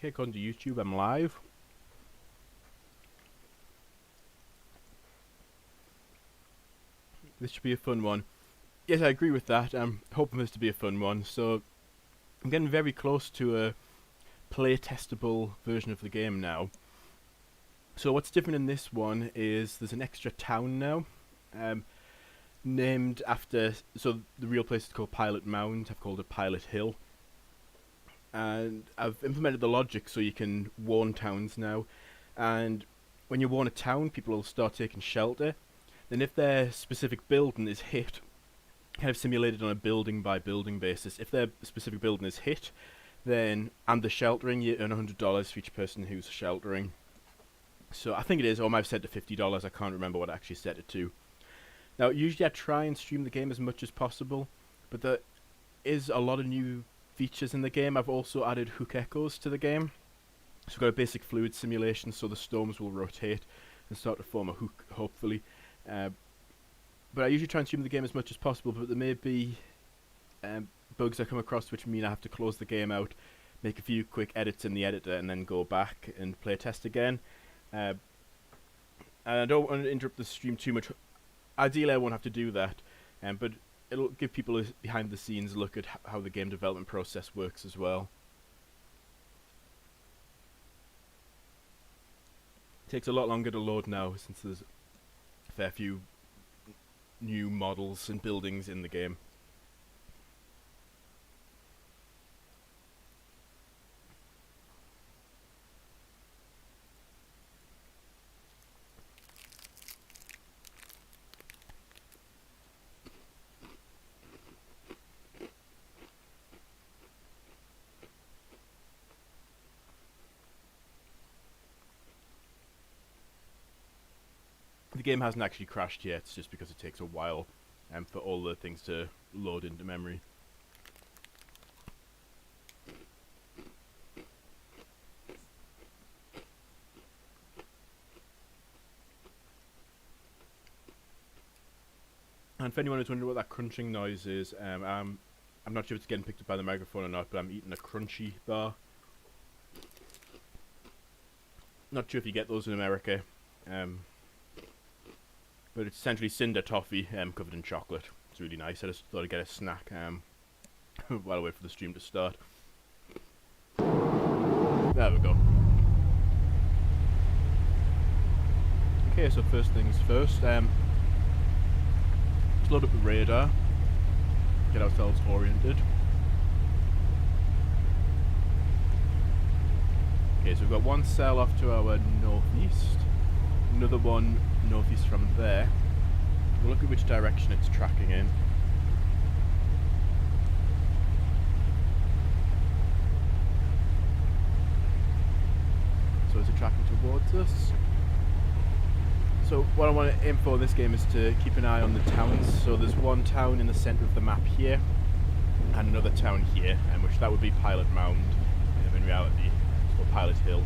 Okay, according to YouTube, I'm live. This should be a fun one. Yes, I agree with that. I'm hoping this to be a fun one. So, I'm getting very close to a play-testable version of the game now. So what's different in this one is there's an extra town now. Named after... So, the real place is called Pilot Mound. I've called it Pilot Hill. And I've implemented the logic so you can warn towns now. And when you warn a town, people will start taking shelter. Then if their specific building is hit, kind of simulated on a building by building basis, if their specific building is hit, then and the sheltering, you earn $100 for each person who's sheltering. So I think it is, or I might have set it to $50, I can't remember what I actually set it to. Now usually I try and stream the game as much as possible, but there is a lot of new features in the game. I've also added hook echoes to the game. So we've got a basic fluid simulation, so the storms will rotate and start to form a hook, hopefully. But I usually try and stream the game as much as possible, but there may be bugs I come across which mean I have to close the game out, make a few quick edits in the editor, and then go back and play test again. And I don't want to interrupt the stream too much. Ideally I won't have to do that, but it'll give people a behind the scenes look at how the game development process works as well. It takes a lot longer to load now since there's a fair few new models and buildings in the game. The game hasn't actually crashed yet, it's just because it takes a while for all the things to load into memory. And for anyone who's wondering what that crunching noise is, I'm not sure if it's getting picked up by the microphone or not, but I'm eating a crunchy bar. Not sure if you get those in America. But it's essentially cinder toffee covered in chocolate. It's really nice. I just thought I'd get a snack while I wait for the stream to start. There we go. Okay, so first things first. Let's load up the radar. Get ourselves oriented. Okay, so we've got one cell off to our northeast. Another one northeast from there. We'll look at which direction it's tracking in. So is it tracking towards us? So what I want to aim for in this game is to keep an eye on the towns. So there's one town in the centre of the map here, and another town here, which that would be Pilot Mound, in reality, or Pilot Hill.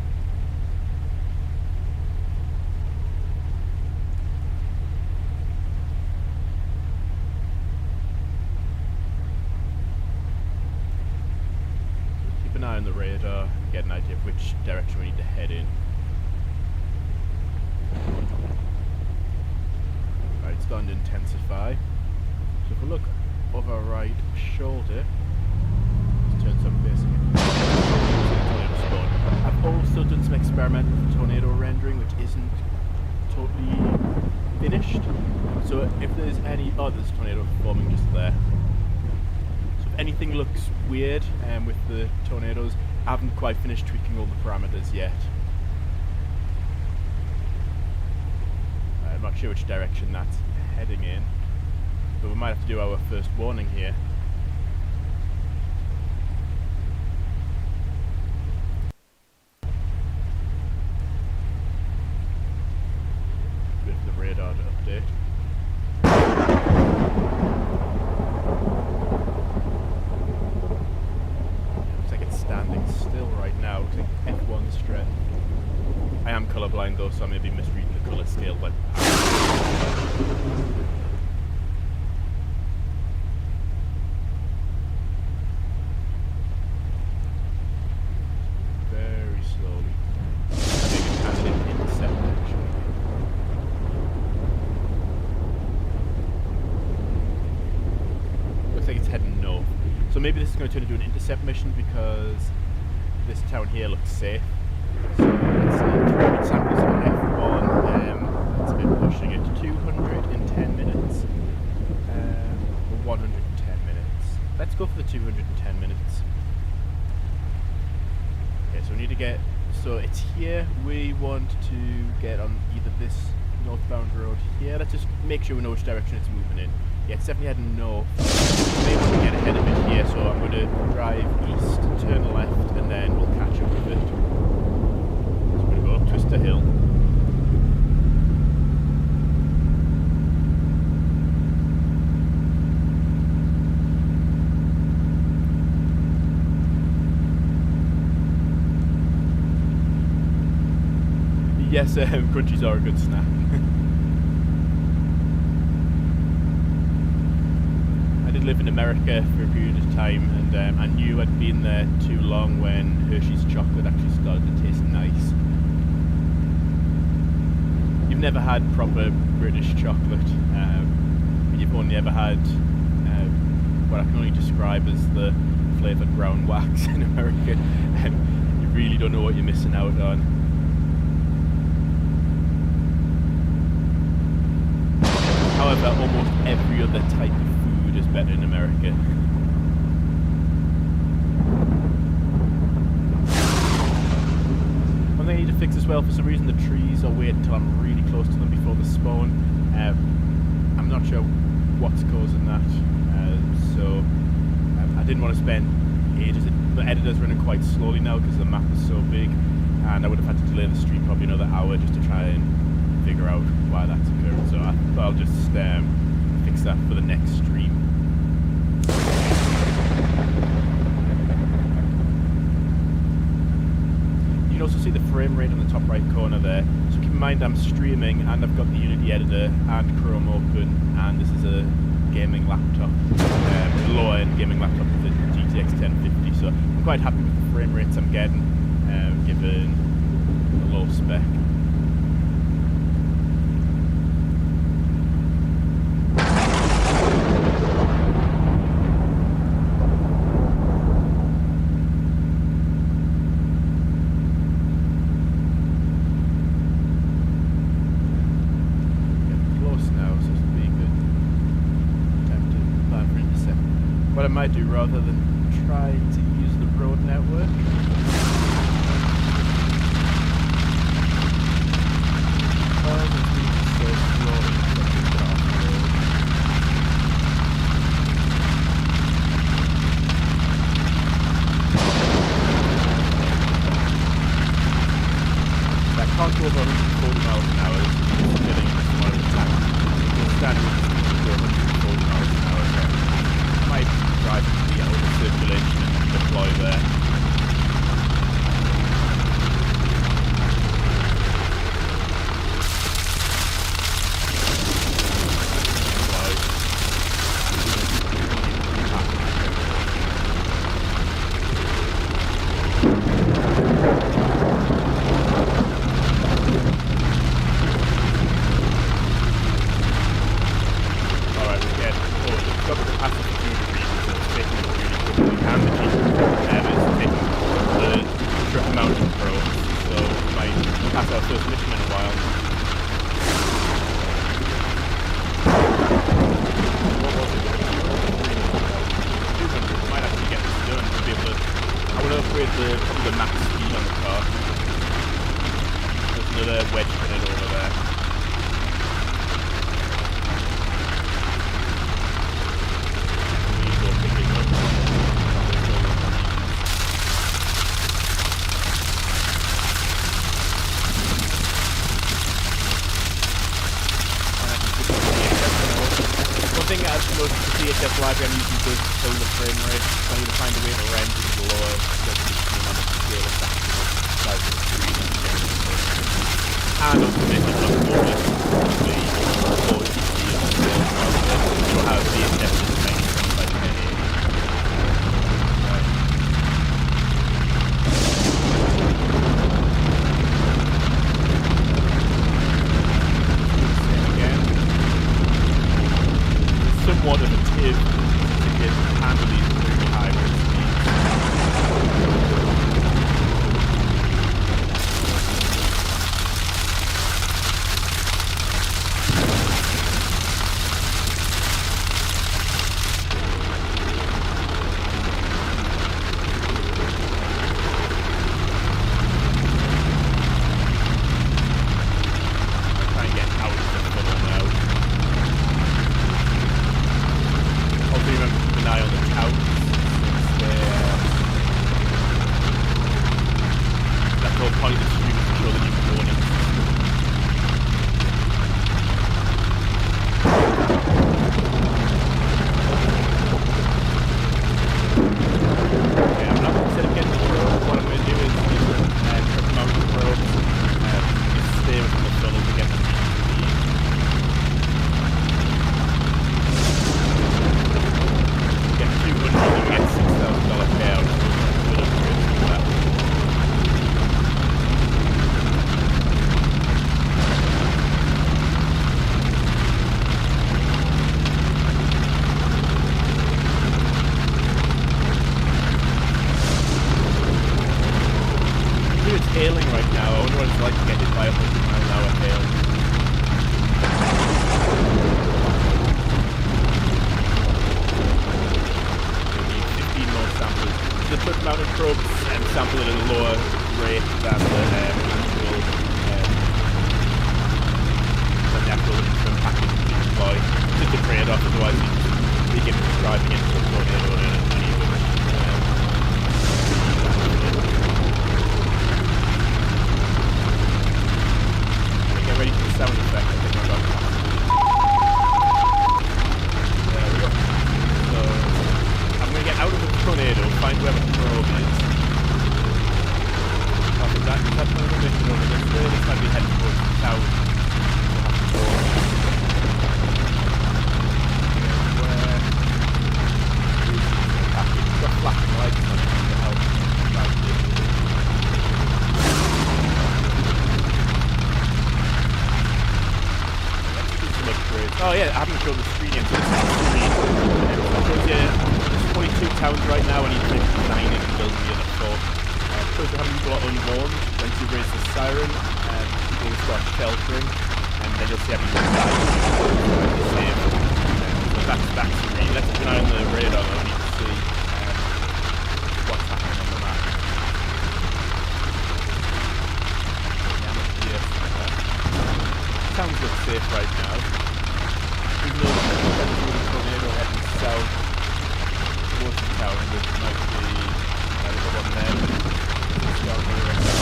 An eye on the radar and get an idea of which direction we need to head in. Right, it's starting to intensify. So if we look over our right shoulder, let's turn some facing. I've also done some experimental tornado rendering, which isn't totally finished. So if there's any there's a tornado forming just there. Anything looks weird with the tornadoes. I haven't quite finished tweaking all the parameters yet. I'm not sure which direction that's heading in, but we might have to do our first warning here. Wait for the radar to update. Standing still right now, looks like F1 strength. I am colourblind though, so I may be misreading the colour scale, but So maybe this is going to turn into an intercept mission because this town here looks safe. So let's see, 300 samples on F1, that's a bit pushing it, 210 minutes, or 110 minutes. Let's go for the 210 minutes. Okay, so we need to get, so it's here, we want to get on either this northbound road here. Let's just make sure we know which direction it's moving in. Yeah, it's definitely heading north. We may want to get ahead of it here, so I'm going to drive east, turn left, and then we'll catch up with it. So I'm going to go up Twister Hill. Yes, crunchies are a good snack. I did live in America for a period of time, and I knew I'd been there too long when Hershey's chocolate actually started to taste nice. You've never had proper British chocolate, but you've only ever had what I can only describe as the flavoured brown wax in America. You really don't know what you're missing out on. However, almost every other type of food is better in America. One thing I need to fix as well, for some reason the trees are weird until I'm really close to them before they spawn. I'm not sure what's causing that, so I didn't want to spend ages. The editor's running quite slowly now because the map is so big, and I would have had to delay the stream probably another hour just to try and figure out why that's occurring, so I'll just fix that for the next stream. You can also see the frame rate on the top right corner there, so keep in mind I'm streaming and I've got the Unity editor and Chrome open, and this is a gaming laptop, a lower end gaming laptop with a GTX 1050, so I'm quite happy with the frame rates I'm getting, given the low spec. What I might do, rather than try to use the road network, that can't go over 140 miles an hour. It's getting a small attack. We'll stand with the speed to go 140 miles an hour. I might drive to the outer circulation and deploy there. The max speed on the car. There's another wedge pin over there. We go pick it up. One thing I've noticed with the CHS library I'm using does kill the frame rate, so I'm going to find a way to render the lower resolution on the scale of that size of the screen and also make it look more like the 480 you don't have the indefinite range like any. Right. Again. Somewhat of a tip to get handily really high Oh yeah, I haven't shown the screen yet. So this is the screen. It shows you there's 42 towns right now. I need to design it and build the other 4. It shows you how many people are unborn. Once you raise the siren, people will start sheltering, and then you'll see how many people die. So that's that screen. Let's keep an eye on the radar though. I need to see what's happening on the map. Towns look safe right now. Even though there's a tornado heading south towards the town, which might be another one there. It's down the right and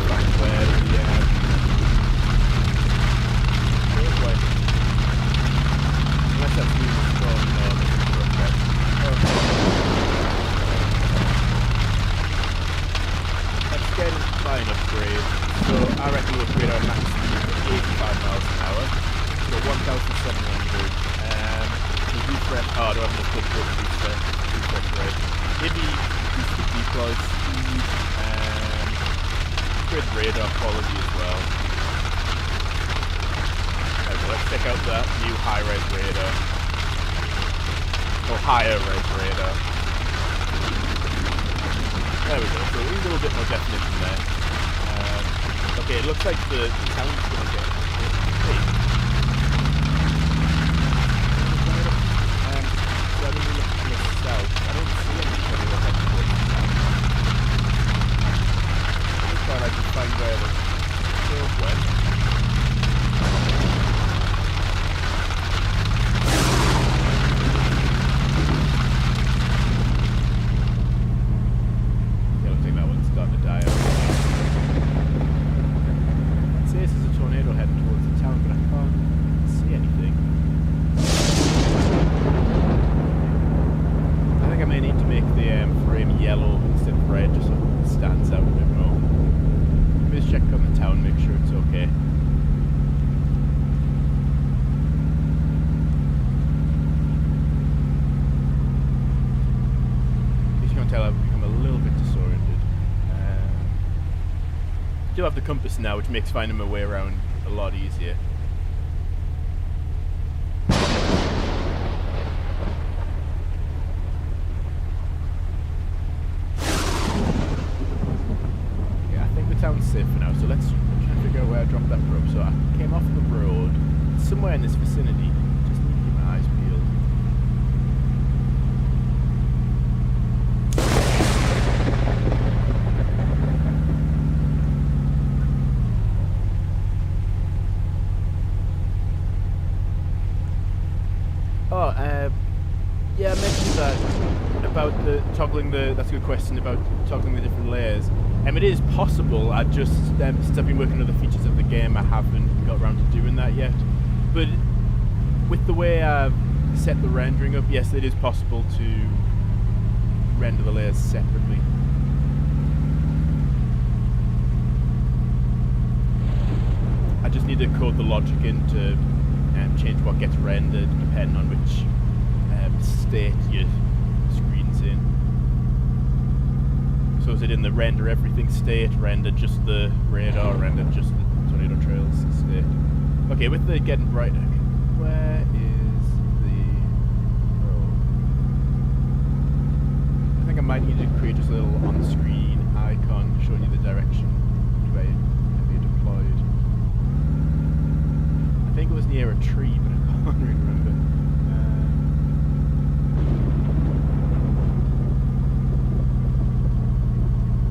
find where the roadway. Unless that's moving from getting fine upgrade, so I reckon we'll upgrade our max speed to 85 miles an hour, so 1,700, the refresh, oh I don't have enough good for refresh rate, maybe boost the deploy speed, good radar quality as well. Okay, well, let's check out that new high-res radar, or higher-res radar. There we go, so a little bit more definition there. Okay, it looks like the town's going to get big. So I'm going to look to the south. I don't see anybody who heading towards the town. I just thought I could find where the road went. Still have the compass now, which makes finding my way around a lot easier. for now. So let's try and figure out where I dropped that probe. So I came off the road, somewhere in this vicinity. Just need to keep my eyes peeled. Oh, yeah, I mentioned that about the toggling the. That's a good question about toggling the different layers. It is possible. I just since I've been working on the features of the game, I haven't got around to doing that yet. But with the way I've set the rendering up, yes, it is possible to render the layers separately. I just need to code the logic in to change what gets rendered depending on which state your screen's in. So is it in the render everything state, render just the radar, render just the tornado trails state? Okay, with the getting brighter, where is the road? I think I might need to create just a little on-screen icon showing you the direction where you're deployed. I think it was near a tree, but I can't really remember.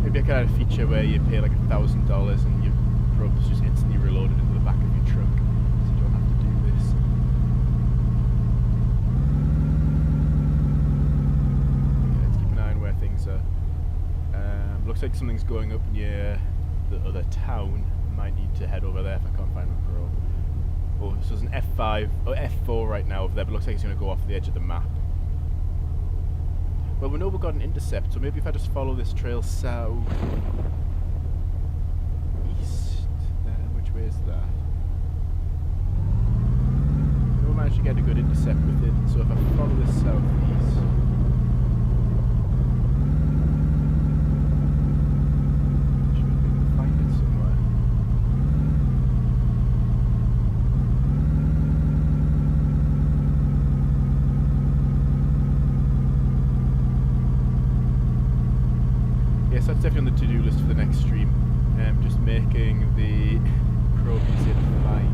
Maybe I could add a feature where you pay like $1,000 and your probe's just instantly reloaded into the back of your truck, so you don't have to do this. Okay, let's keep an eye on where things are. Looks like something's going up near the other town. Might need to head over there if I can't find my probe. Oh, so there's an F5 or F4 right now over there, but looks like it's going to go off the edge of the map. Well, we know we've got an intercept, so maybe if I just follow this trail south, east, which way is that? I know we managed to get a good intercept with it, so if I follow this southeast, should be able to find it somewhere. Yes, that's definitely on the to-do list for the next stream. Just making the probe easier to find.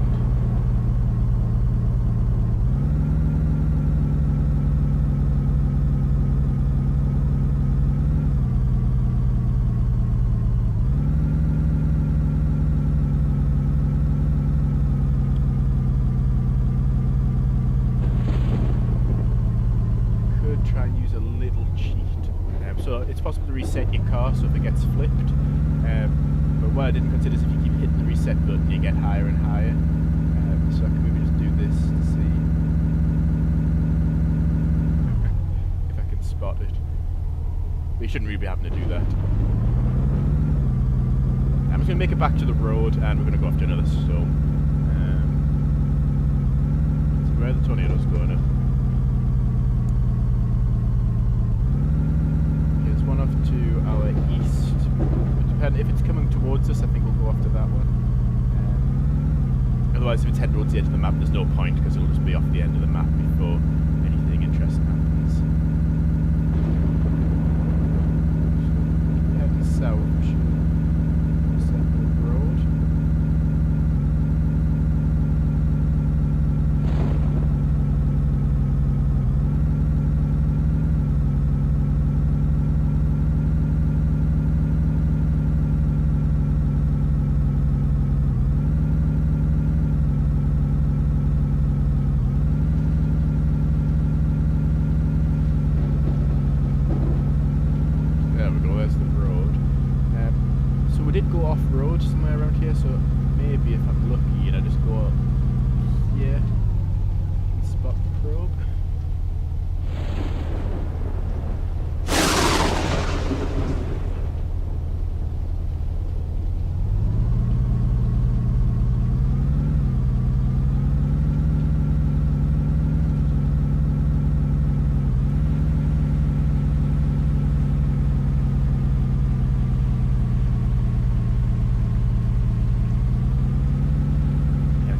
Could try and use a little cheat. So it's possible to reset your car so if it gets flipped, but what I didn't consider is if you keep hitting the reset button you get higher and higher, so I can maybe just do this to see if I can spot it. But you shouldn't really be having to do that. I'm just going to make it back to the road and we're going to go off to another storm. So where are the tornadoes going up? One off to our east. If it's coming towards us, I think we'll go off to that one. Otherwise, if it's heading towards the edge of the map, there's no point because it'll just be off the end of the map before anything interesting happens. So, heading south, we should set the road. We did go off-road somewhere around here, so maybe if I'm lucky, I just go up here and spot the probe.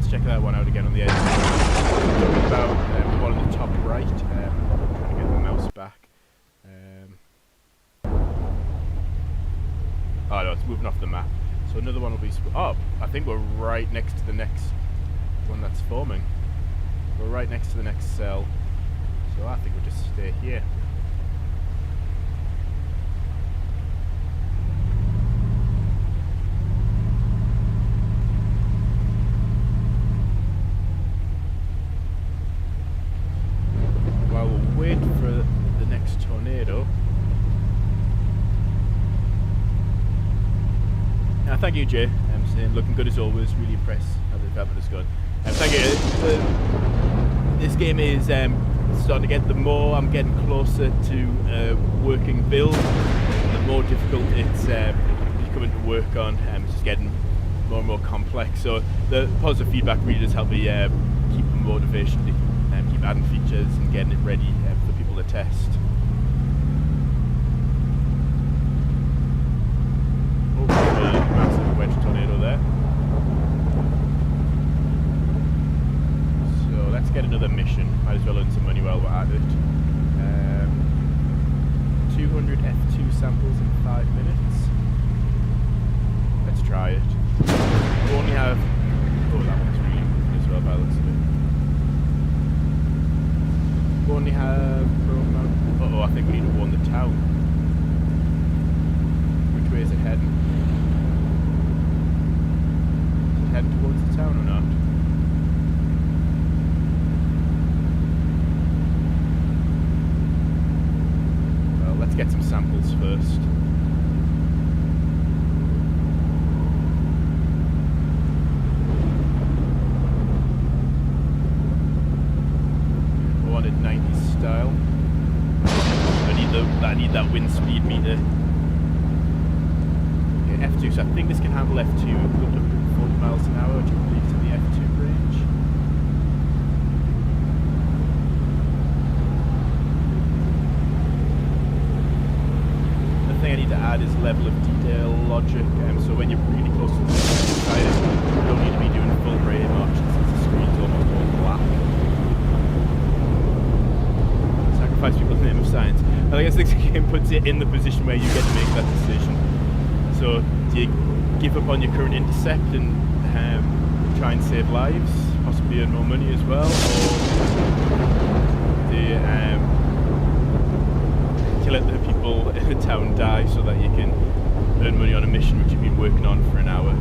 Check that one out again on the edge. Talking about the one on the top right. Trying to get the mouse back. Oh no, it's moving off the map. So another one will be... Oh, I think we're right next to the next one that's forming. We're right next to the next cell. So I think we'll just stay here. While we'll wait for the next tornado. Thank you, Jay. Looking good as always. Really impressed how the development has gone. Thank you. This game is starting to get, the more I'm getting closer to working build, the more difficult it's becoming to work on. It's just getting more and more complex. So the positive feedback really does help me keep the motivation to keep adding features and getting it ready for people to test. Massive wedge tornado there. So let's get another mission. Might as well earn some money while we're at it. 200 F2 samples in 5 minutes. Let's try it. We only have... Oh, that one's really good as well by the looks of it. We only have... Uh-oh, I think we need to warn the town. Which way is it heading? Heading towards the town or not? Well, let's get some samples first. I wanted 90s style. I need that wind speed meter. Okay, F2, so I think this can handle F2. 40 miles an hour, which I believe is in the F2 range. The thing I need to add is level of detail logic, so when you're really close to the side, you don't need to be doing full ray march since the screen's almost all black. Sacrifice people's name of science. I guess this game puts it in the position where you get to make that decision. So, do you give up on your current intercept and try and save lives, possibly earn more money as well, or do you let the people in the town die so that you can earn money on a mission which you've been working on for an hour?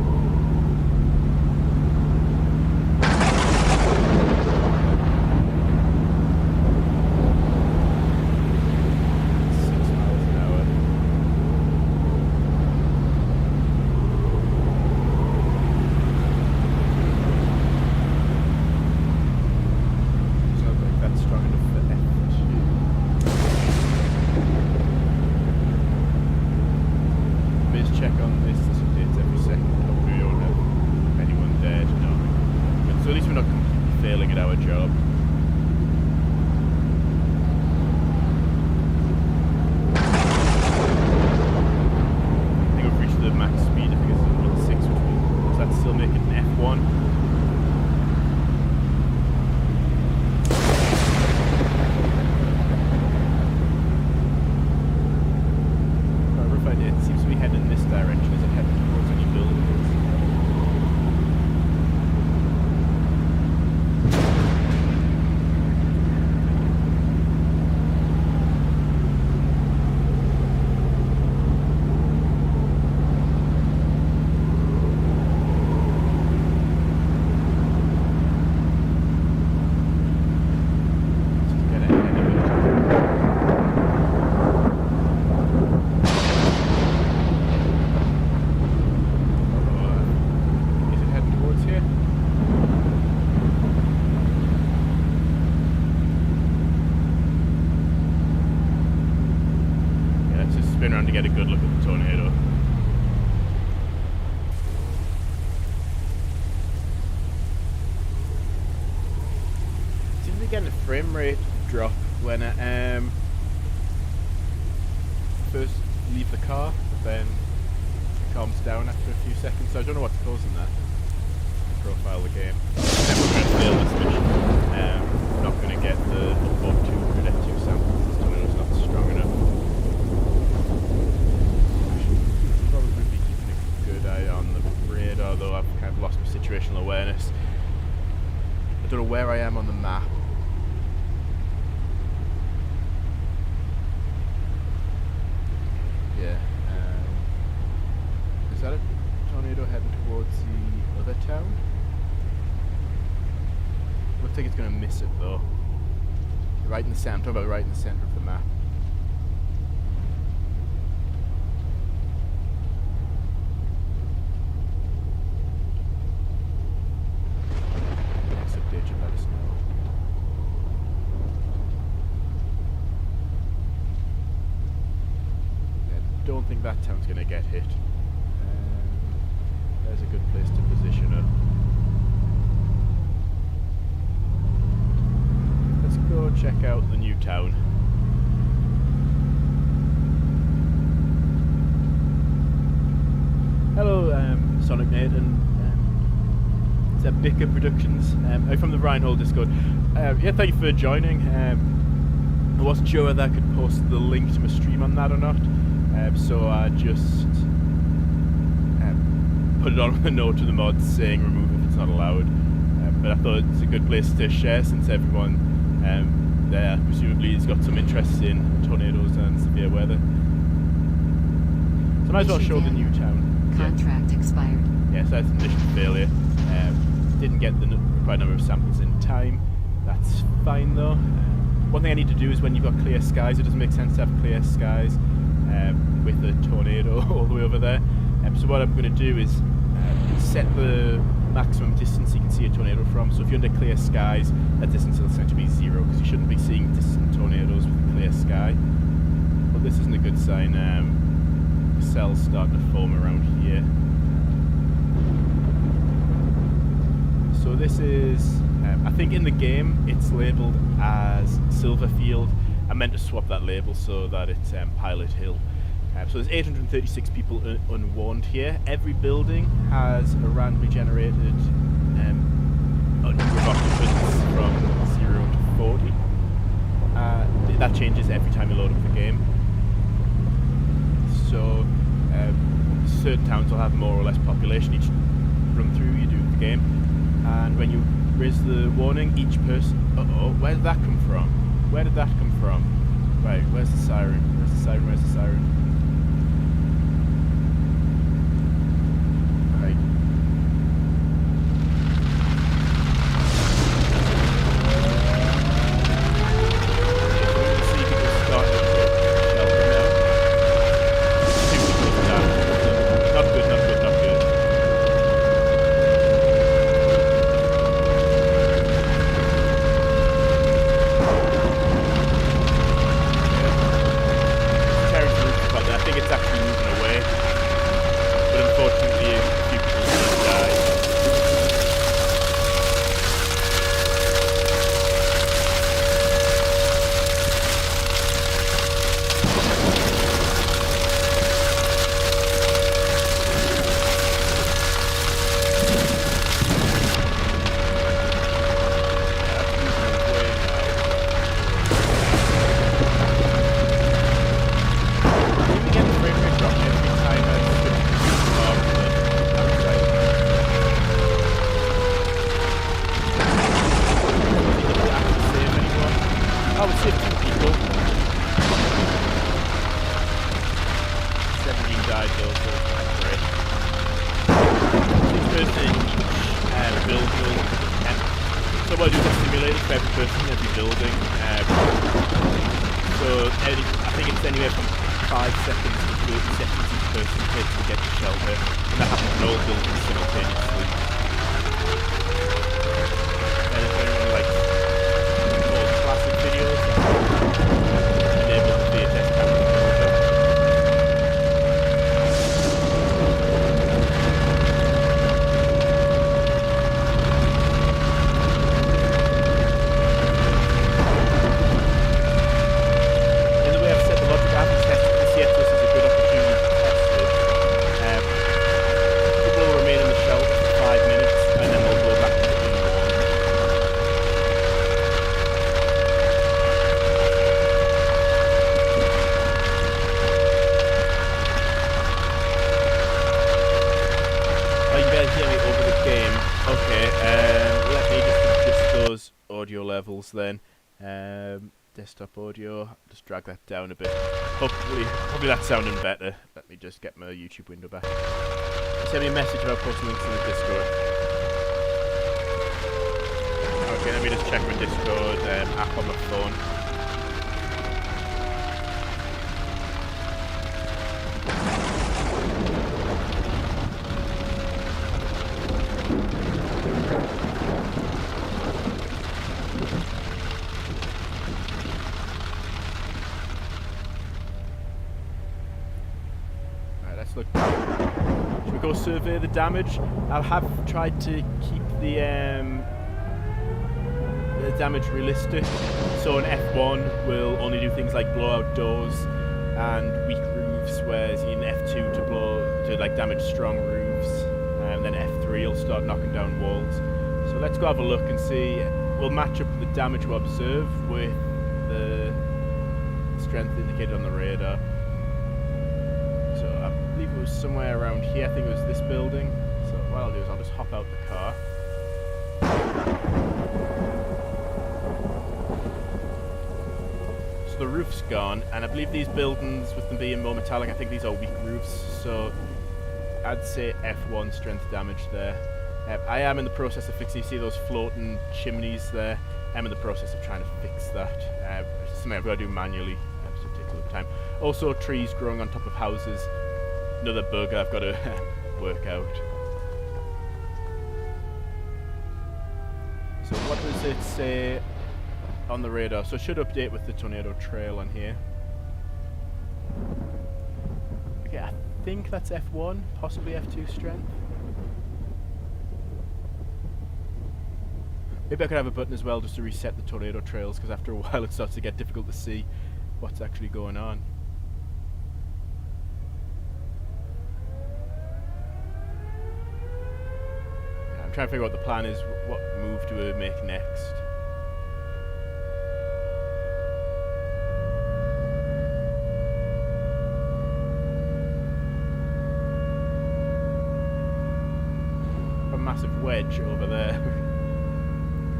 Spin around to get a good look at the tornado. Seems to be getting a frame rate drop when I first leave the car, but then it calms down after a few seconds, so I don't know what's causing that. Profile the game. Then we're going to fail this mission. Not going to get the above 200 F2 samples. This tornado's not strong enough. Probably be keeping a good eye on the I've kind of lost my situational awareness. I don't know where I am on the map. Yeah. Is that a tornado heading towards the other town? Looks like it's going to miss it though. Right in the center. I'm talking about right in the center of the map. Next update should let us know. I don't think that town's going to get hit. There's a good place to position her. Let's go check out the new town. Hello, Sonic Nate and Zebdika Productions. I'm from the Rhinehole Discord. Yeah, thank you for joining. I wasn't sure whether I could post the link to my stream on that or not, so I just put it on with a note to the mods saying remove if it's not allowed. But I thought it's a good place to share since everyone there presumably has got some interest in tornadoes and severe weather. So I might as well show the new town. Contract expired. Yes, that's a mission failure. Didn't get the required number of samples in time. That's fine though. One thing I need to do is when you've got clear skies, it doesn't make sense to have clear skies with a tornado all the way over there. So what I'm going to do is set the maximum distance you can see a tornado from. So if you're under clear skies, that distance will essentially be 0 because you shouldn't be seeing distant tornadoes with a clear sky. But this isn't a good sign. Cells starting to form around here. So this is, I think in the game it's labelled as Silverfield. I meant to swap that label so that it's Pilot Hill. So there's 836 people unwarned here. Every building has a randomly generated number of occupants from 0 to 40. That changes every time you load up the game. So certain towns will have more or less population each run through you do the game, and when you raise the warning, each person. Where did that come from? Where did that come from? Right, where's the siren? Where's the siren? Where's the siren? Okay, let me just adjust those audio levels then. Desktop audio, just drag that down a bit. Hopefully that's sounding better. Let me just get my YouTube window back. Send me a message about posting links in the Discord. Okay, let me just check my Discord app on my phone. Look, should we go survey the damage? I have tried to keep the damage realistic. So an F1 will only do things like blow out doors and weak roofs, whereas in F2 to like damage strong roofs, and then F3 will start knocking down walls. So let's go have a look and see. We'll match up the damage we observe with the strength indicated on the radar. So I believe it was somewhere around here. I think it was this building. So what I'll do is I'll just hop out the car. So the roof's gone, and I believe these buildings, with them being more metallic, I think these are weak roofs. So I'd say F1 strength damage there. I am in the process of fixing. You see those floating chimneys there? I'm in the process of trying to fix that. It's something I've got to do manually. So it takes a little time. Also, trees growing on top of houses. Another bug I've got to work out. So what does it say on the radar? So it should update with the tornado trail on here. Okay, I think that's F1, possibly F2 strength. Maybe I could have a button as well just to reset the tornado trails, because after a while it starts to get difficult to see what's actually going on. I'm trying to figure out what the plan is. What move do we make next? A massive wedge over there.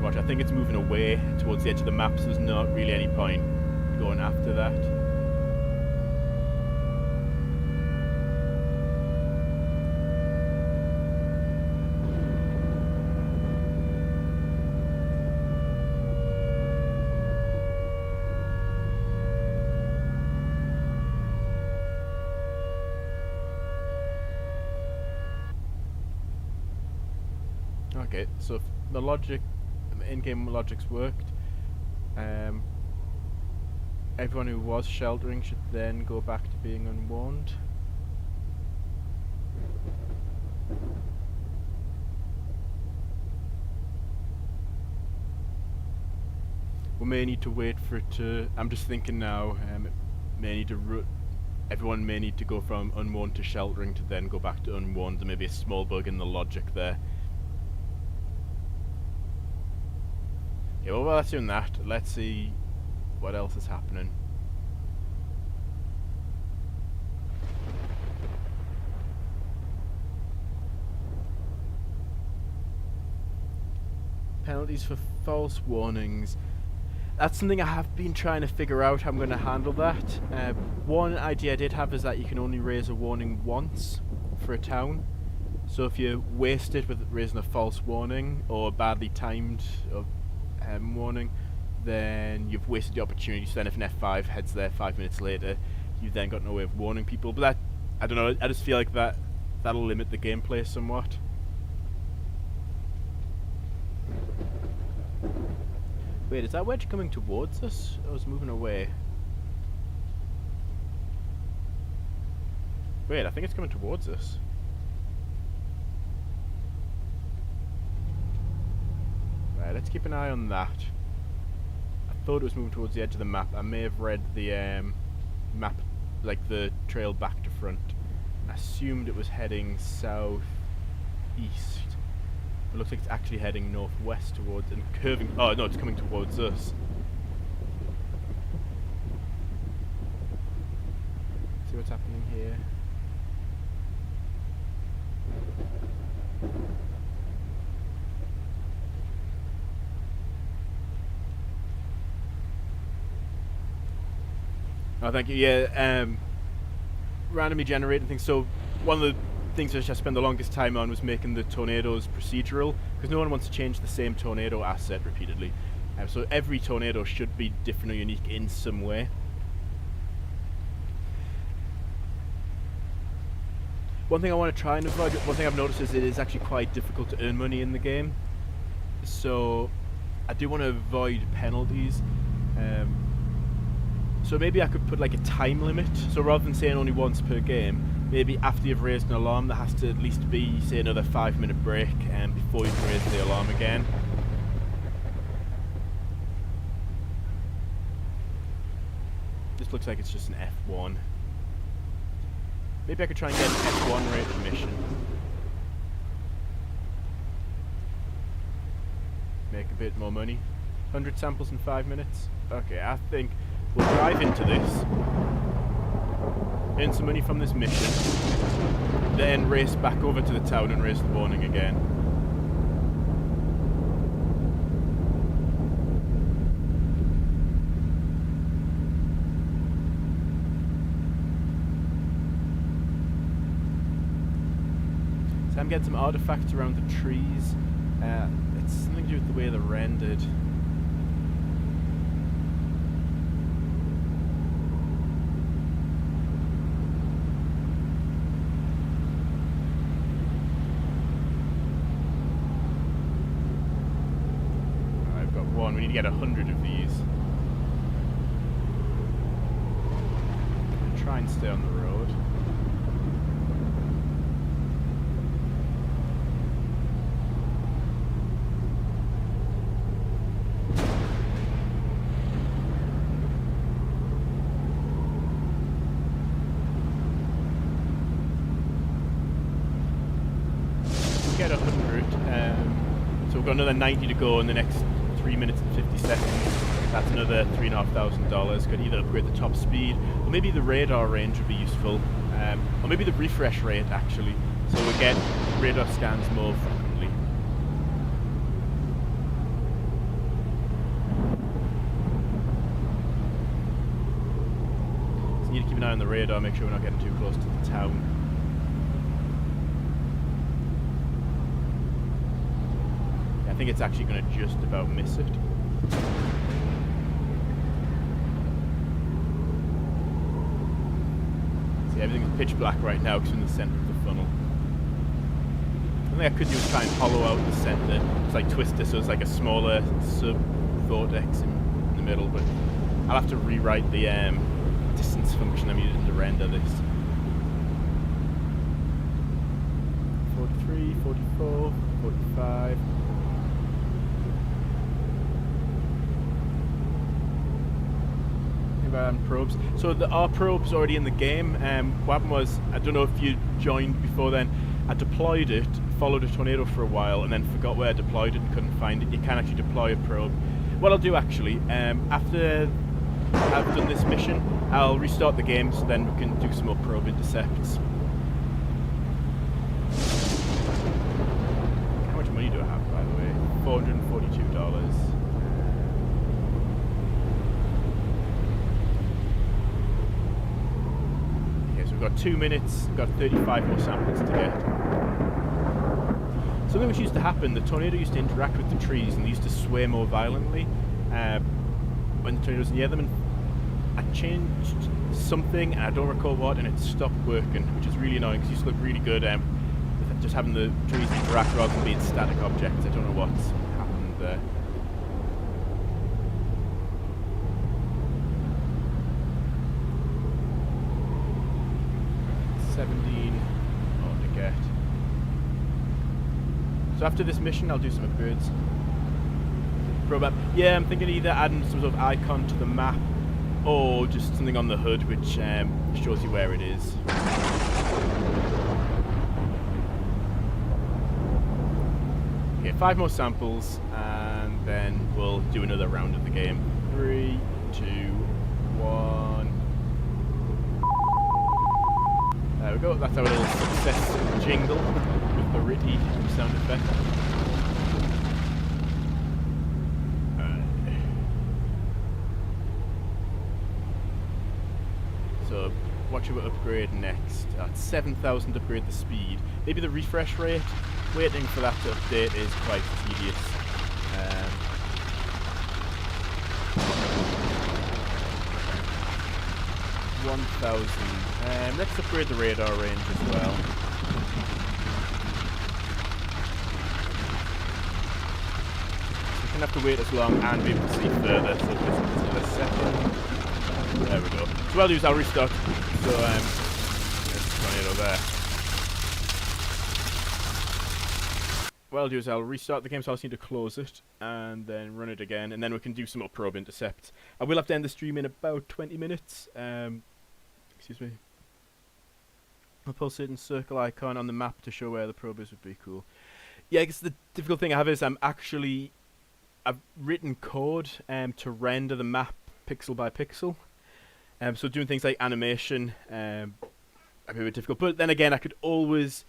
Watch, I think it's moving away towards the edge of the map, so there's not really any point going after that. Okay, so if the logic, the in-game logics worked, everyone who was sheltering should then go back to being unwarned. We may need to wait for it to. I'm just thinking now. It may need to. Everyone may need to go from unwarned to sheltering to then go back to unwarned. There may be a small bug in the logic there. Yeah, well, while that's doing that, let's see what else is happening. Penalties for false warnings. That's something I have been trying to figure out how I'm going to handle that. One idea I did have is that you can only raise a warning once for a town. So if you waste it with raising a false warning or a badly timed warning, then you've wasted the opportunity. So then if an F5 heads there 5 minutes later, you've then got no way of warning people. But that, I don't know, I just feel like that'll limit the gameplay somewhat. Wait, is that wedge coming towards us? Or is it moving away? Wait, I think it's coming towards us. Right, let's keep an eye on that. I thought it was moving towards the edge of the map. I may have read the map, like the trail back to front. I assumed it was heading south east. It looks like it's actually heading northwest towards and curving. Oh no, it's coming towards us. See what's happening here. I Oh, thank you. Yeah, randomly generating things. So one of the things which I spent the longest time on was making the tornadoes procedural, because no one wants to change the same tornado asset repeatedly. So every tornado should be different or unique in some way. One thing I want to try and avoid, one thing I've noticed is it is actually quite difficult to earn money in the game. So I do want to avoid penalties. So maybe I could put like a time limit. So rather than saying only once per game, maybe after you've raised an alarm, there has to at least be, say, another 5-minute break before you can raise the alarm again. This looks like it's just an F1. Maybe I could try and get an F1 rated mission. Make a bit more money. 100 samples in 5 minutes. Okay, I think we'll drive into this, earn some money from this mission, then race back over to the town and raise the warning again. So I'm getting some artifacts around the trees. It's something to do with the way they're rendered. I've got one. We need to get 100 of these. Try and stay on the road. Get 100, so we've got another 90 to go in the next 3 minutes and 50 seconds. That's another $3,500. Could either upgrade the top speed, or maybe the radar range would be useful, or maybe the refresh rate actually, so we get radar scans more frequently. So you need to keep an eye on the radar, make sure we're not getting too close to the town. I think it's actually going to just about miss it. See, everything's pitch black right now because we're in the centre of the funnel. One thing I could do is try and hollow out the centre. It's like twist this so it's like a smaller sub-vortex in the middle, but I'll have to rewrite the distance function I'm using to render this. 43, 44, 45... probes. So our probe's already in the game. What happened was, I don't know if you joined before then, I deployed it, followed a tornado for a while, and then forgot where I deployed it and couldn't find it. You can actually deploy a probe. What I'll do actually, after I've done this mission, I'll restart the game so then we can do some more probe intercepts. How much money do I have, by the way? $442. We've got 2 minutes, we've got 35 more samples to get. Something which used to happen, the tornado used to interact with the trees and they used to sway more violently when the tornado was near them, and I changed something, and I don't recall what, and it stopped working, which is really annoying because it used to look really good with just having the trees interact rather than being static objects. I don't know what's happened there. So after this mission, I'll do some upgrades. Probe up. Yeah, I'm thinking either adding some sort of icon to the map, or just something on the hood which shows you where it is. Okay, 5 more samples, and then we'll do another round of the game. 3, 2, 1. There we go. That's our little success jingle. The Ritty sound effect. what should we upgrade next? At 7,000 upgrade the speed. Maybe the refresh rate? Waiting for that to update is quite tedious. 1,000. Let's upgrade the radar range as well. So we can have to wait as long and be able to see further, so just a second. There we go. So what I'll do is I'll restart. So there's the tornado there. What I'll do is I'll restart the game, so I'll just need to close it and then run it again, and then we can do some more probe intercepts. I will have to end the stream in about 20 minutes. Excuse me. I'll pulsate and circle icon on the map to show where the probe is would be cool. Yeah, I guess the difficult thing I have is I've written code to render the map pixel by pixel. So doing things like animation a bit difficult. But then again, I could always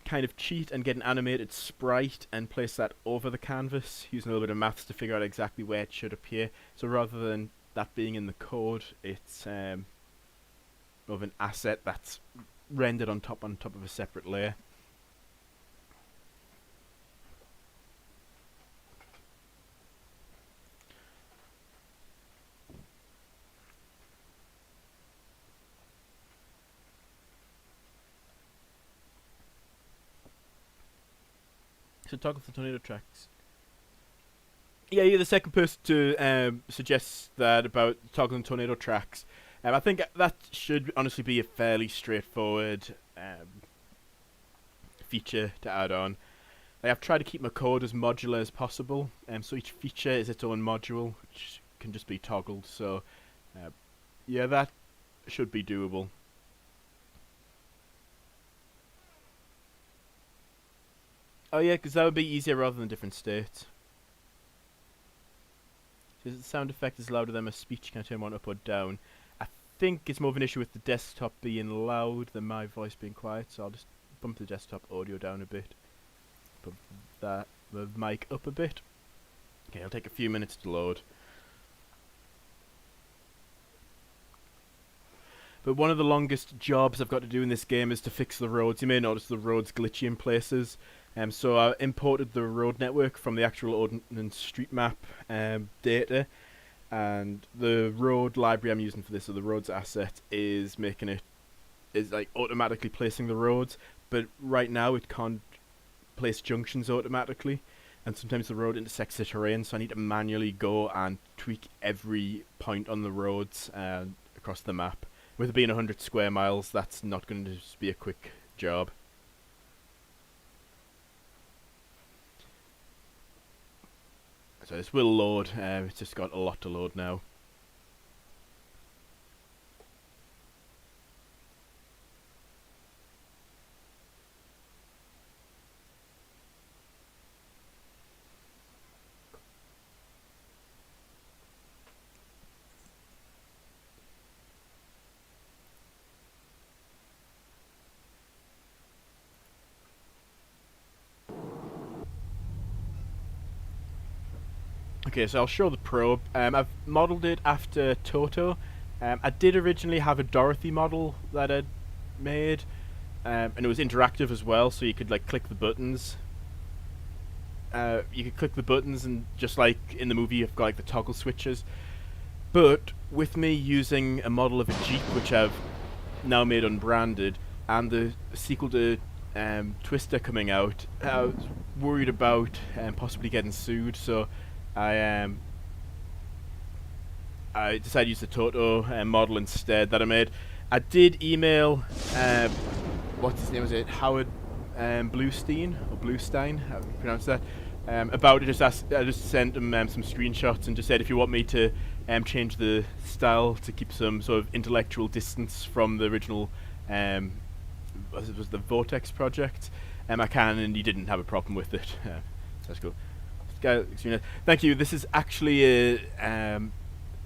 kind of cheat and get an animated sprite and place that over the canvas using a little bit of maths to figure out exactly where it should appear. So rather than that being in the code, it's of an asset that's rendered on top of a separate layer. So toggle the tornado tracks. Yeah, you're the second person to suggest that about toggling tornado tracks. I think that should honestly be a fairly straightforward feature to add on. I've tried to keep my code as modular as possible, so each feature is its own module, which can just be toggled. So, yeah, that should be doable. Oh yeah, because that would be easier rather than different states. So the sound effect is louder than my speech. Can I turn one up or down? I think it's more of an issue with the desktop being loud than my voice being quiet, so I'll just bump the desktop audio down a bit. Put the mic up a bit. Okay, it'll take a few minutes to load. But one of the longest jobs I've got to do in this game is to fix the roads. You may notice the roads glitchy in places. So I imported the road network from the actual Ordnance Street Map data, and the road library I'm using for this, so the roads asset, is like automatically placing the roads. But right now it can't place junctions automatically, and sometimes the road intersects the terrain, so I need to manually go and tweak every point on the roads across the map. With it being 100 square miles, that's not going to just be a quick job. So this will load, it's just got a lot to load now. Okay, so I'll show the probe. I've modelled it after Toto. I did originally have a Dorothy model that I'd made, and it was interactive as well, so you could like click the buttons. You could click the buttons, and just like in the movie, you've got like the toggle switches. But with me using a model of a Jeep, which I've now made unbranded, and the sequel to Twister coming out, I was worried about possibly getting sued, so I decided to use the Toto model instead that I made. I did email, what's his name, was it Howard Bluestein, or Bluestein, how do you pronounce that, about it. I just sent him some screenshots and just said if you want me to change the style to keep some sort of intellectual distance from the original, was the Vortex project, I can, and he didn't have a problem with it. So that's cool. Thank you. This is actually an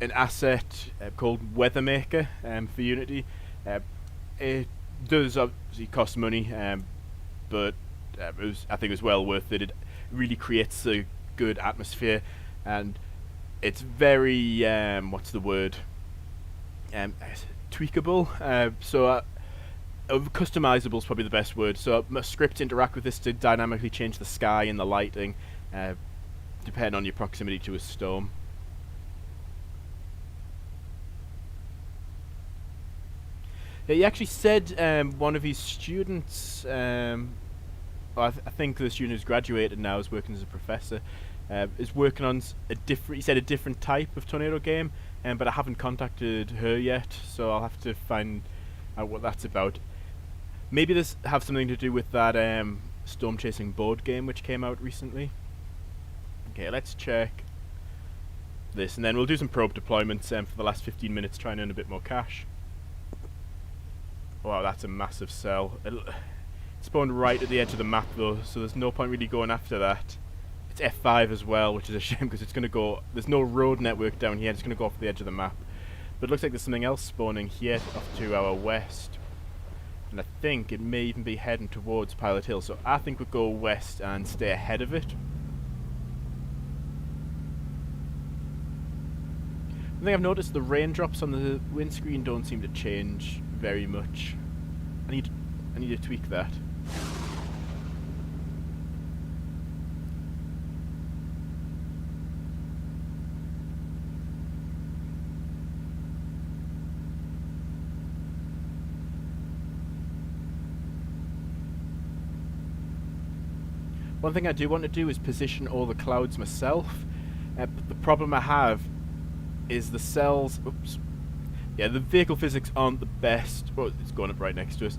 asset called Weathermaker for Unity. It does obviously cost money, but I think it was well worth it. It really creates a good atmosphere, and it's very what's the word? tweakable. Customizable is probably the best word. So my scripts interact with this to dynamically change the sky and the lighting, depending on your proximity to a storm. Yeah, he actually said one of his students, I think the student who's graduated now is working as a professor, is working on a different. He said a different type of tornado game, but I haven't contacted her yet, so I'll have to find out what that's about. Maybe this have something to do with that storm chasing board game which came out recently. Okay, let's check this, and then we'll do some probe deployments for the last 15 minutes, try and earn a bit more cash. Wow, that's a massive cell. It spawned right at the edge of the map though, so there's no point really going after that. It's F5 as well, which is a shame because it's going to go... There's no road network down here, it's going to go off the edge of the map. But it looks like there's something else spawning here off to our west. And I think it may even be heading towards Pilot Hill, so I think we'll go west and stay ahead of it. One thing I've noticed, the raindrops on the windscreen don't seem to change very much. I need to tweak that. One thing I do want to do is position all the clouds myself, but the problem I have is the cells... Oops. Yeah, the vehicle physics aren't the best. Well, it's going up right next to us.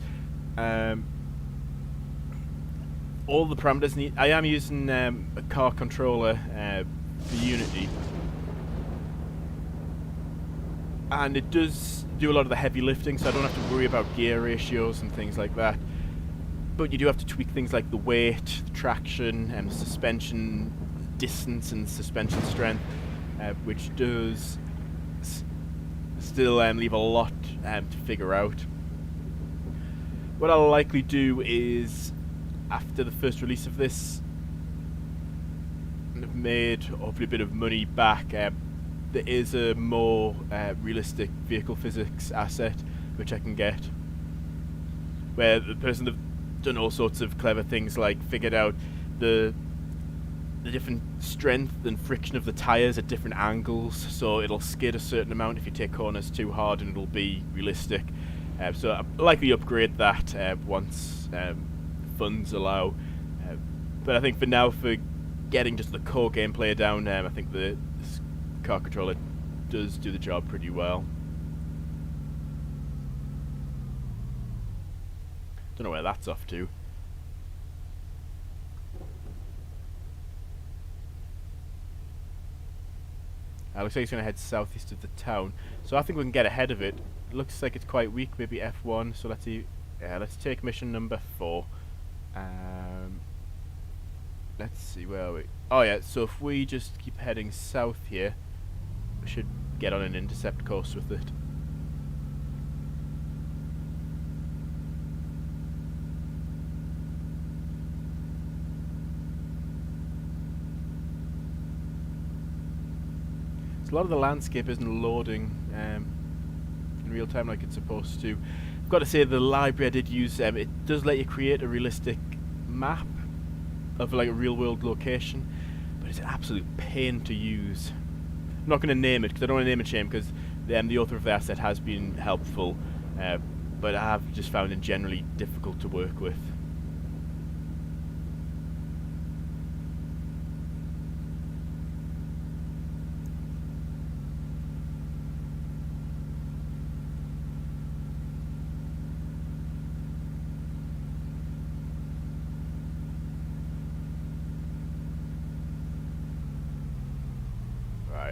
All the parameters need... I am using a car controller for Unity. And it does do a lot of the heavy lifting, so I don't have to worry about gear ratios and things like that. But you do have to tweak things like the weight, the traction, and suspension distance and suspension strength, which does still leave a lot to figure out. What I'll likely do is, after the first release of this, and have made hopefully a bit of money back, there is a more realistic vehicle physics asset which I can get, where the person that done all sorts of clever things, like figured out the different strength and friction of the tires at different angles, so it'll skid a certain amount if you take corners too hard, and it'll be realistic. So I'll likely upgrade that once funds allow. But I think for now, for getting just the core gameplay down, I think this car controller does do the job pretty well. Don't know where that's off to. Looks like it's going to head southeast of the town, so I think we can get ahead of it. It looks like it's quite weak, maybe F1. So let's see. Yeah, let's take mission number 4. Let's see, where are we? Oh yeah, so if we just keep heading south here, we should get on an intercept course with it. A lot of the landscape isn't loading in real time like it's supposed to. I've got to say, the library I did use, it does let you create a realistic map of like a real world location, but it's an absolute pain to use. I'm not going to name it because I don't want to name it shame, because the author of the asset has been helpful, but I have just found it generally difficult to work with.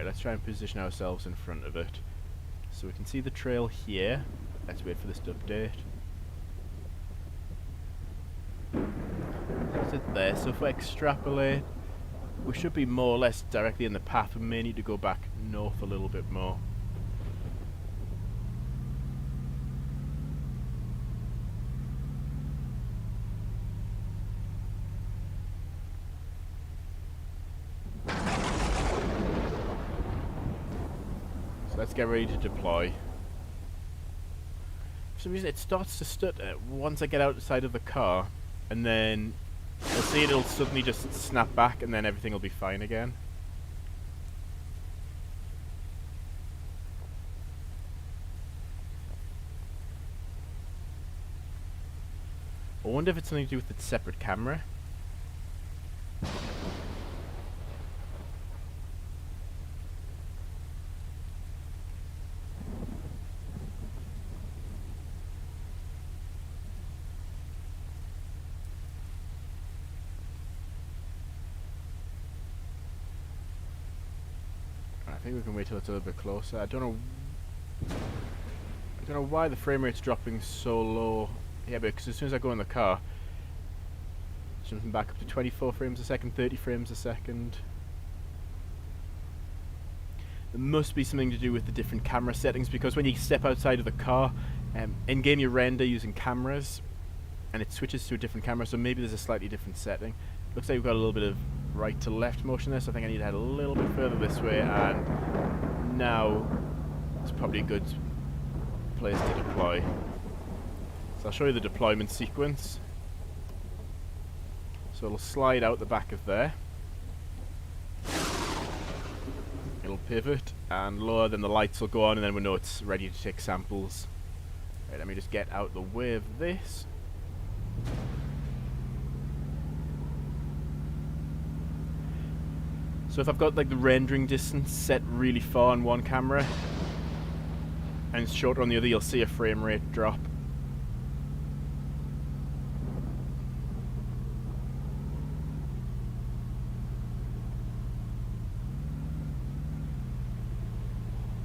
Let's try and position ourselves in front of it so we can see the trail here. Let's wait for this to update. That's it there. So if we extrapolate, we should be more or less directly in the path. We may need to go back north a little bit more. Let's get ready to deploy. For some reason it starts to stutter once I get outside of the car, and then you'll see it'll suddenly just snap back, and then everything will be fine again. I wonder if it's something to do with its separate camera. I think we can wait till it's a little bit closer. I don't know why the frame rate's dropping so low. Yeah, because as soon as I go in the car, it's jumping back up to 24 frames a second, 30 frames a second. There must be something to do with the different camera settings, because when you step outside of the car, in-game you render using cameras, and it switches to a different camera, so maybe there's a slightly different setting. Looks like we've got a little bit of right to left motion there, so I think I need to head a little bit further this way, and now it's probably a good place to deploy. So I'll show you the deployment sequence. So it'll slide out the back of there. It'll pivot and lower, then the lights will go on, and then we know it's ready to take samples. Right, let me just get out the way of this. So if I've got like the rendering distance set really far on one camera and it's shorter on the other, you'll see a frame rate drop.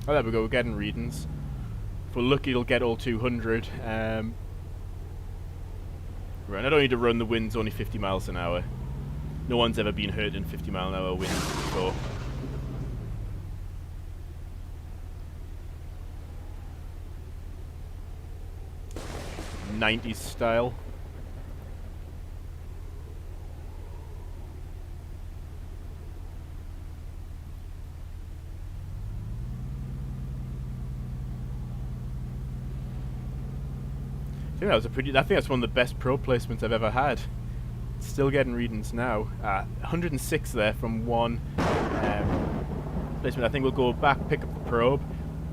Oh, there we go, we're getting readings. If we're lucky, it'll get all 200. Right, I don't need to run, the wind's only 50 miles an hour. No one's ever been hurt in 50 mile an hour winds before. '90s style. I think that was I think that's one of the best probe placements I've ever had. Still getting readings now. 106 there from one placement. I think we'll go back, pick up the probe,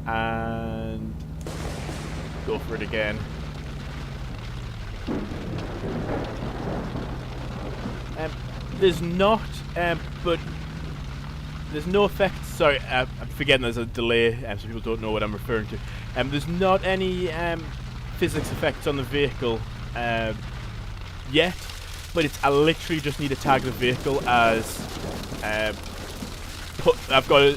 and go for it again. There's not, but there's no effect. Sorry, I'm forgetting there's a delay, so people don't know what I'm referring to. There's not any physics effects on the vehicle yet, but I literally just need to tag the vehicle as I've got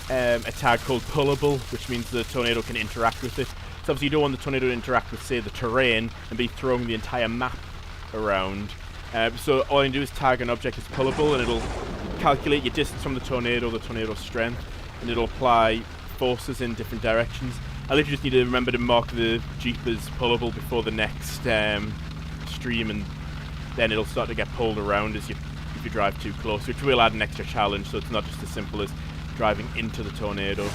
a tag called pullable, which means the tornado can interact with it. So obviously you don't want the tornado to interact with, say, the terrain and be throwing the entire map around. So all I can do is tag an object as pullable, and it'll calculate your distance from the tornado strength, and it'll apply forces in different directions. I literally just need to remember to mark the Jeep as pullable before the next stream, and then it'll start to get pulled around if you drive too close, which will add an extra challenge, so it's not just as simple as driving into the tornado.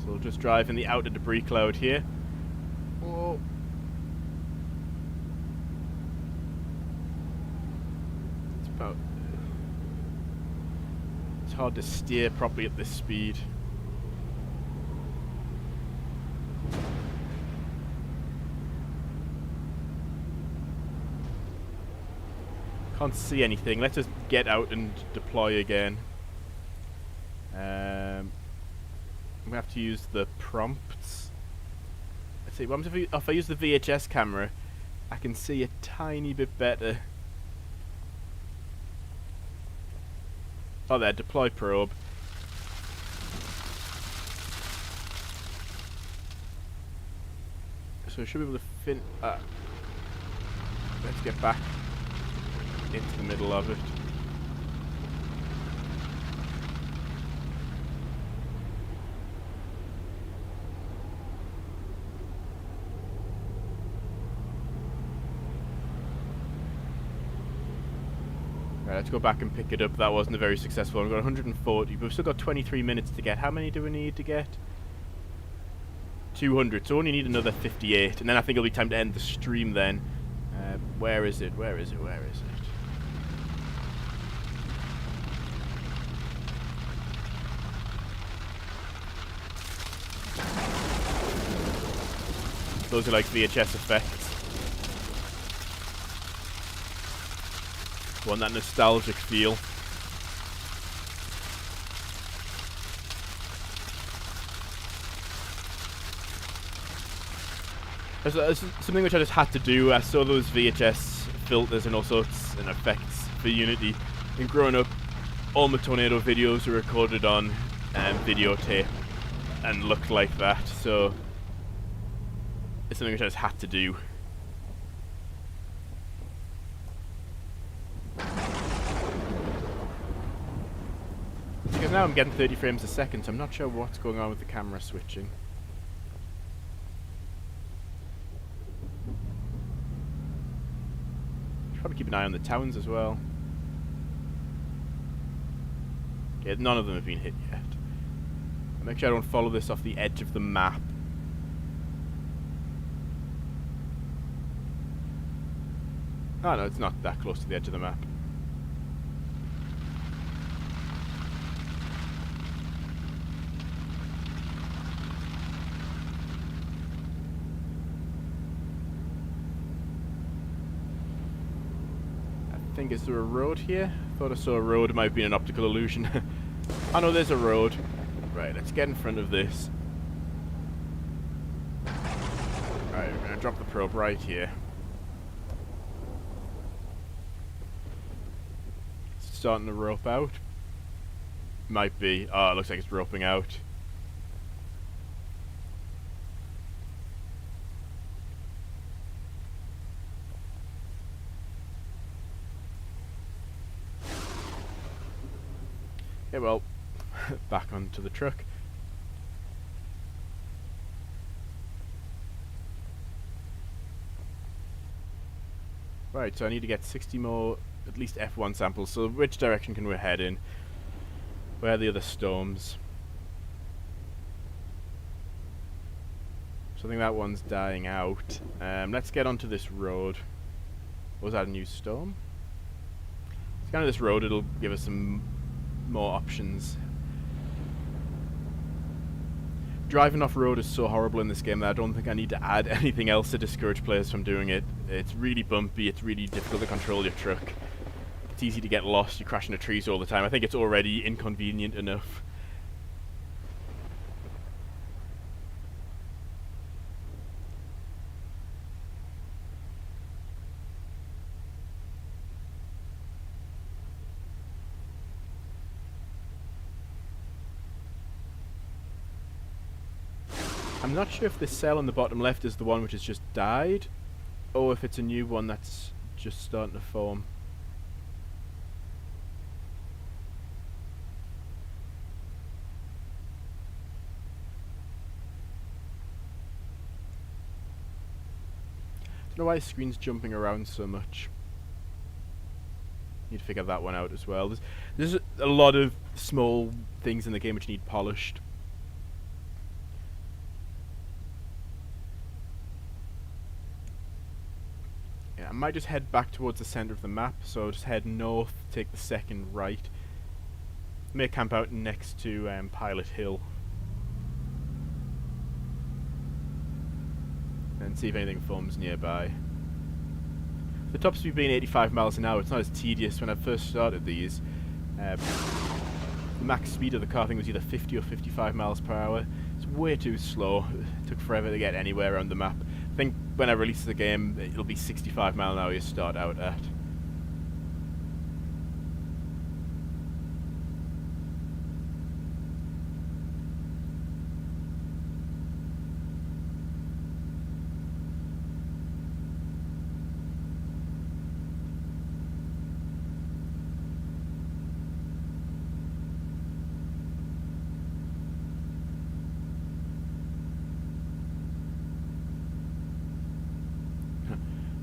So we'll just drive in the outer debris cloud here. Whoa. It's hard to steer properly at this speed. Can't see anything. Let's just get out and deploy again. We have to use the prompts. Let's see. What happens if I use the VHS camera? I can see a tiny bit better. Oh, there. Deploy probe. So we should be able to let's get back into the middle of it. Right, let's go back and pick it up. That wasn't a very successful one. We've got 140, but we've still got 23 minutes to get. How many do we need to get? 200, so we only need another 58, and then I think it'll be time to end the stream then. Where is it? Where is it? Where is it? Those are like VHS effects. Want that nostalgic feel. There's something which I just had to do. I saw those VHS filters and all sorts and effects for Unity. And growing up, all my Tornado videos were recorded on videotape and looked like that. So it's something which I just had to do. Because now I'm getting 30 frames a second, so I'm not sure what's going on with the camera switching. Should probably keep an eye on the towns as well. Yeah, none of them have been hit yet. I'll make sure I don't follow this off the edge of the map. Oh no, it's not that close to the edge of the map. I think, is there a road here? I thought I saw a road. It might have been an optical illusion. Oh no, there's a road. Right, let's get in front of this. Right, we're gonna drop the probe right here. It's starting to rope out. Might be. Oh, it looks like it's roping out. Yeah, well, back onto the truck. Right, so I need to get 60 more, at least F1 samples. So which direction can we head in? Where are the other storms? So I think that one's dying out. Let's get onto this road. Was that a new storm? Let's get onto this road, it'll give us some more options. Driving off-road is so horrible in this game that I don't think I need to add anything else to discourage players from doing it. It's really bumpy, it's really difficult to control your truck. It's easy to get lost, you crash into trees all the time. I think it's already inconvenient enough. I'm not sure if this cell on the bottom left is the one which has just died, or if it's a new one that's just starting to form. I don't know why the screen's jumping around so much. Need to figure that one out as well. There's a lot of small things in the game which need polished. I might just head back towards the centre of the map, so just head north, take the second right. May camp out next to Pilot Hill. And see if anything forms nearby. The top speed being 85 miles an hour, it's not as tedious. When I first started these, the max speed of the car, I think, was either 50 or 55 miles per hour. It's way too slow. It took forever to get anywhere around the map. I think when I release the game, it'll be 65 mile an hour you start out at.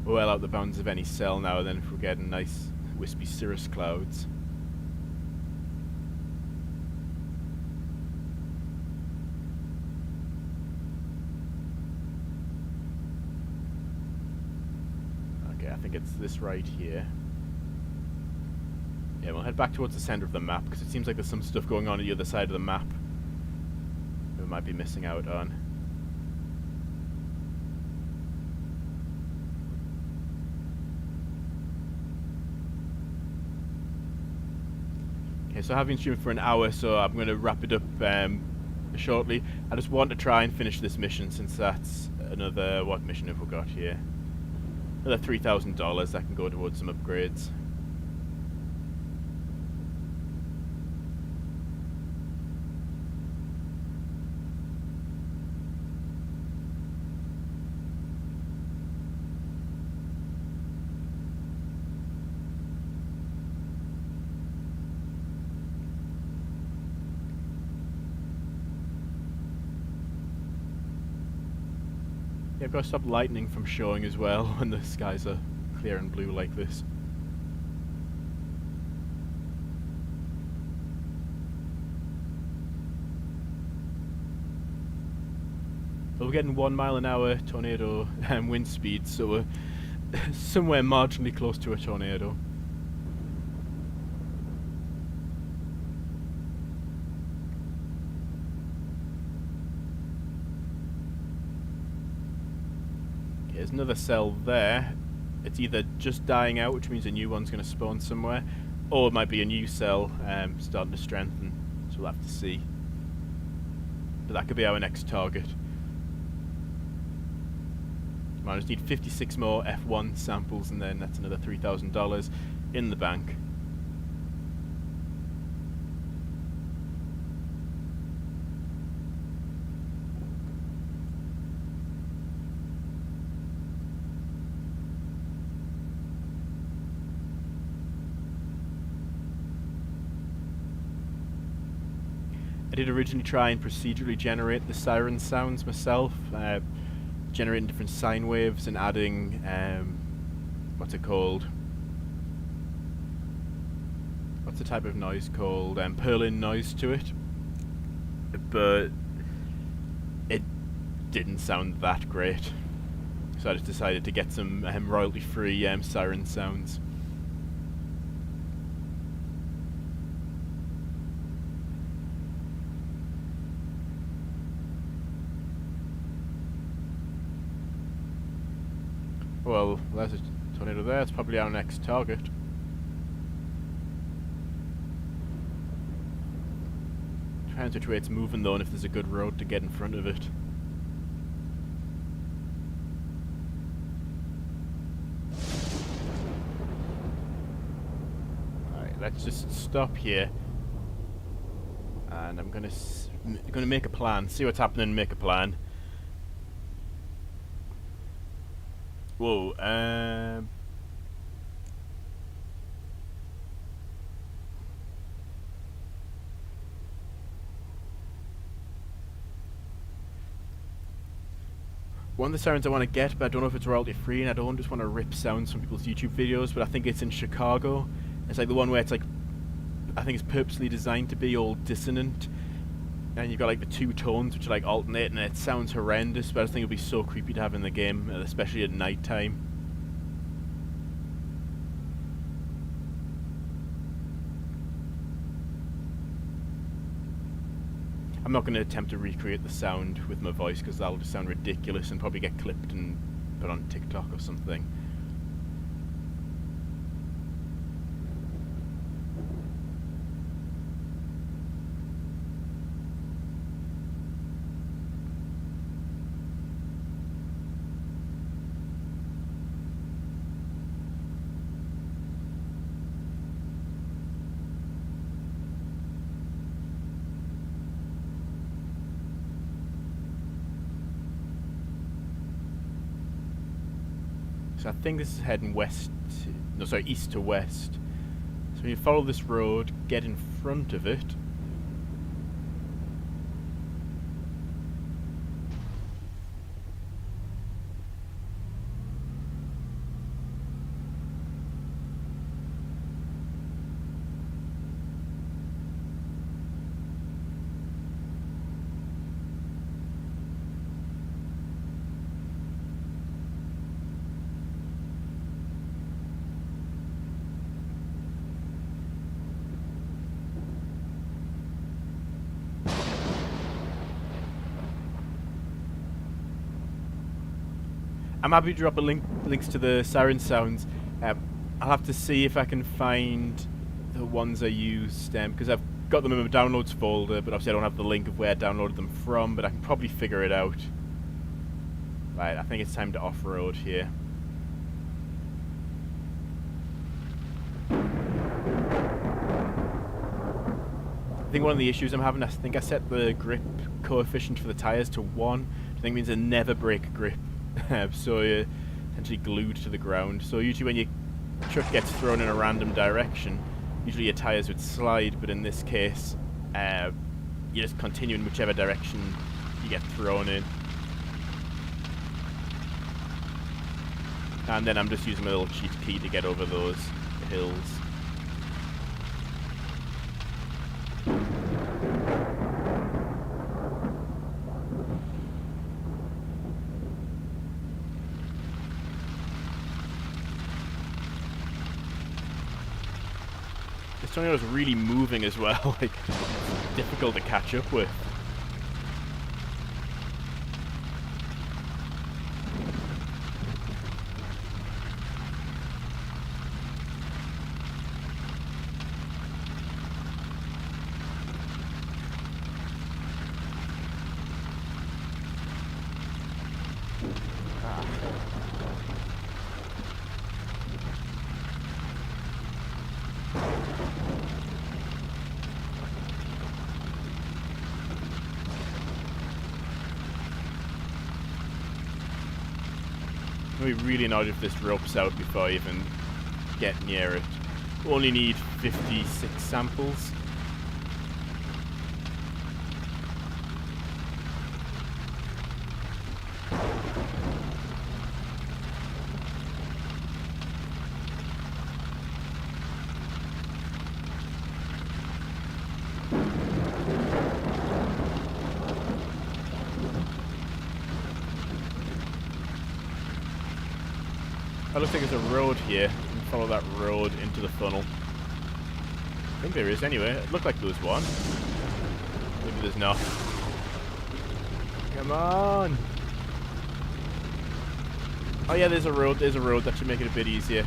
Well out the bounds of any cell now, then if we're getting nice wispy cirrus clouds. Okay, I think it's this right here. Yeah, we'll head back towards the center of the map, because it seems like there's some stuff going on the other side of the map we might be missing out on. Okay, so I've been streaming for an hour, so I'm going to wrap it up shortly. I just want to try and finish this mission, since that's another... What mission have we got here? Another $3,000 that can go towards some upgrades. Yeah, I've got to stop lightning from showing as well when the skies are clear and blue like this. Well, we're getting 1 mile an hour tornado wind speed, so we're somewhere marginally close to a tornado. There's another cell there. It's either just dying out, which means a new one's going to spawn somewhere, or it might be a new cell starting to strengthen, so we'll have to see. But that could be our next target. I just need 56 more F1 samples, and then that's another $3,000 in the bank. I did originally try and procedurally generate the siren sounds myself, generating different sine waves and adding, what's it called? What's the type of noise called? Purlin noise to it. But it didn't sound that great. So I just decided to get some royalty-free siren sounds. Well, there's a tornado there. It's probably our next target. Depends which way it's moving though, and if there's a good road to get in front of it. Alright, let's just stop here. And I'm gonna make a plan. See what's happening and make a plan. Whoa, one of the sirens I want to get, but I don't know if it's royalty free, and I don't just want to rip sounds from people's YouTube videos, but I think it's in Chicago. It's like the one where it's like, I think it's purposely designed to be all dissonant, and you've got like the two tones which are like alternate, and it sounds horrendous, but I just think it'll be so creepy to have in the game, especially at night time. I'm not going to attempt to recreate the sound with my voice, because that'll just sound ridiculous and probably get clipped and put on TikTok or something. So I think this is heading west, no sorry, east to west. So when you follow this road, get in front of it. I'm happy to drop links to the siren sounds. I'll have to see if I can find the ones I used, because I've got them in my downloads folder, but obviously I don't have the link of where I downloaded them from, but I can probably figure it out. Right, I think it's time to off-road here. I think one of the issues I'm having, I think I set the grip coefficient for the tyres to 1, which I think means they never break grip. So you're essentially glued to the ground. So usually when your truck gets thrown in a random direction, usually your tyres would slide, but in this case, you just continue in whichever direction you get thrown in. And then I'm just using my little cheat key to get over those hills. This tornado is really moving as well, like, it's difficult to catch up with. I'm gonna be really annoyed if this ropes out before I even get near it. We only need 56 samples. It looks like there's a road here. You can follow that road into the funnel. I think there is anyway. It looked like there was one. Maybe there's not. Come on! Oh yeah, there's a road. There's a road. That should make it a bit easier.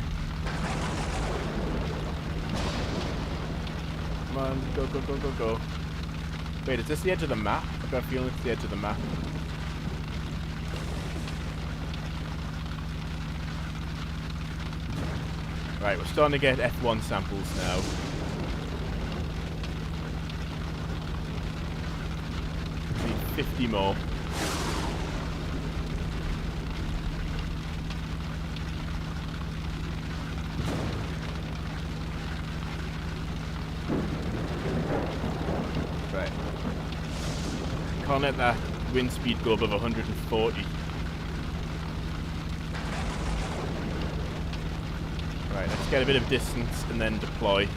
Come on, go, go, go, go, go. Wait, is this the edge of the map? I've got a feeling it's the edge of the map. Right, we're starting to get F1 samples now. We need 50 more. Right. Can't let that wind speed go above 140. Right, let's get a bit of distance and then deploy.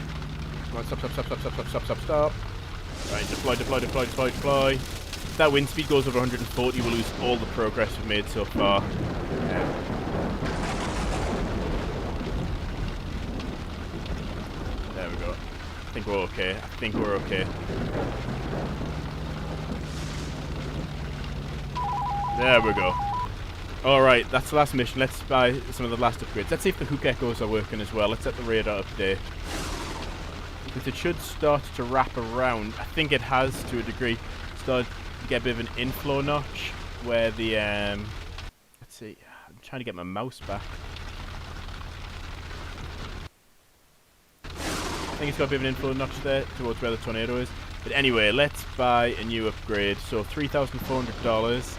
Come on, stop, stop, stop, stop, stop, stop, stop, stop, stop. Right, deploy, deploy, deploy, deploy, deploy. If that wind speed goes over 140, we'll lose all the progress we've made so far. There we go. I think we're okay. I think we're okay. There we go. Alright, that's the last mission. Let's buy some of the last upgrades. Let's see if the hook echoes are working as well. Let's set the radar update. Because it should start to wrap around. I think it has to a degree. Start to get a bit of an inflow notch where the let's see. I'm trying to get my mouse back. I think it's got a bit of an inflow notch there towards where the tornado is. But anyway, let's buy a new upgrade. So $3,400.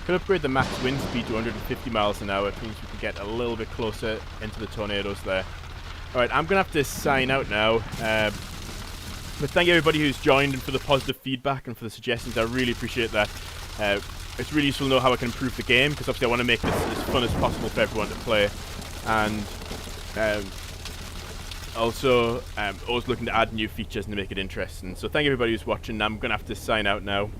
Could upgrade the max wind speed to 150 miles an hour. It means we can get a little bit closer into the tornadoes there. Alright, I'm going to have to sign out now. But thank you everybody who's joined and for the positive feedback and for the suggestions. I really appreciate that. It's really useful to know how I can improve the game, because obviously I want to make this as fun as possible for everyone to play. And also always looking to add new features and to make it interesting. So thank you everybody who's watching. I'm going to have to sign out now.